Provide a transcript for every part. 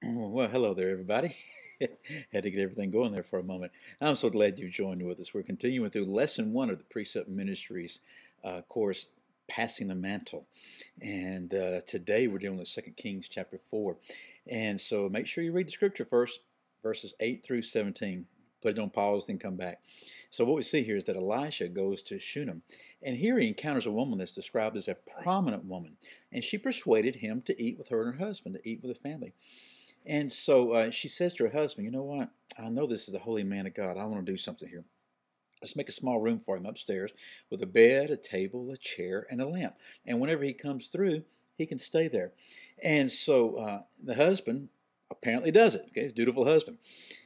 Well, hello there, everybody. Had to get everything going there for a moment. I'm so glad you joined with us. We're continuing through lesson one of the Precept Ministries course, Passing the Mantle. And today we're dealing with 2 Kings chapter 4. And so make sure you read the scripture first, verses 8 through 17. Put it on pause, then come back. So what we see here is that Elisha goes to Shunem. And here he encounters a woman that's described as a prominent woman. And she persuaded him to eat with her and her husband, to eat with the family. And so she says to her husband, you know what? I know this is a holy man of God. I want to do something here. Let's make a small room for him upstairs with a bed, a table, a chair, and a lamp. And whenever he comes through, he can stay there. And so the husband apparently does it. Okay, he's a dutiful husband.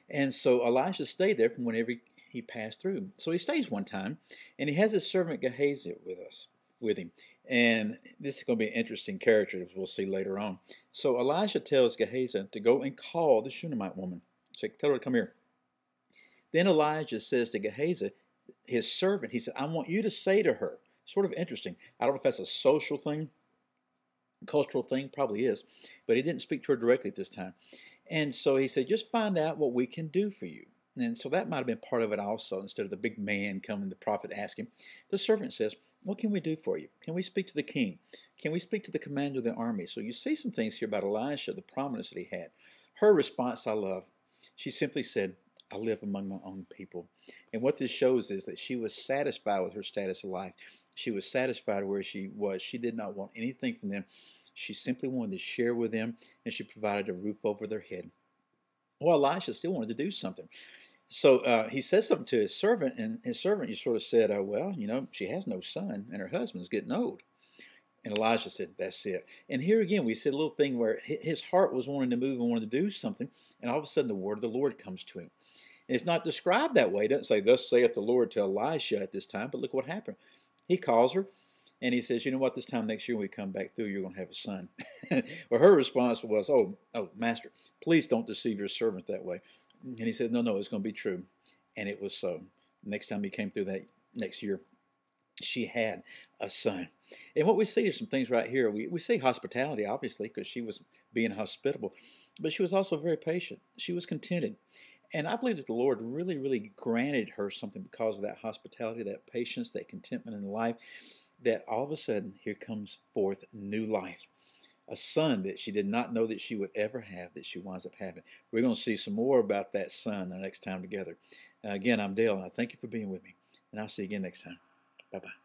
And so Elisha stayed there from whenever he passed through. So he stays one time, and he has his servant Gehazi with him. And this is going to be an interesting character, as we'll see later on. So Elisha tells Gehazi to go and call the Shunammite woman. So tell her to come here. Then Elijah says to Gehazi, his servant, he said, I want you to say to her, sort of interesting. I don't know if that's a social thing, cultural thing, probably is, but he didn't speak to her directly at this time. And so he said, just find out what we can do for you. And so that might have been part of it also. Instead of the big man coming, the prophet asking, the servant says, what can we do for you? Can we speak to the king? Can we speak to the commander of the army? So you see some things here about Elisha, the prominence that he had. Her response I love. She simply said, I live among my own people. And what this shows is that she was satisfied with her status of life. She was satisfied where she was. She did not want anything from them. She simply wanted to share with them, and she provided a roof over their head. Well, Elisha still wanted to do something. So he says something to his servant, and his servant just sort of said, well, she has no son, and her husband's getting old. And Elijah said, that's it. And here again, we see a little thing where his heart was wanting to move and wanted to do something, and all of a sudden the word of the Lord comes to him. And it's not described that way. It doesn't say, thus saith the Lord to Elisha at this time, but look what happened. He calls her, and he says, you know what, this time next year when we come back through, you're going to have a son. Well, her response was, oh, master, please don't deceive your servant that way. And he said, no, it's going to be true. And it was so. Next time he came through that next year, she had a son. And what we see is some things right here. We see hospitality, obviously, because she was being hospitable, but she was also very patient. She was contented. And I believe that the Lord really, really granted her something because of that hospitality, that patience, that contentment in life, that all of a sudden here comes forth new life. A son that she did not know that she would ever have, that she winds up having. We're going to see some more about that son the next time together. Again, I'm Dale, and I thank you for being with me. And I'll see you again next time. Bye-bye.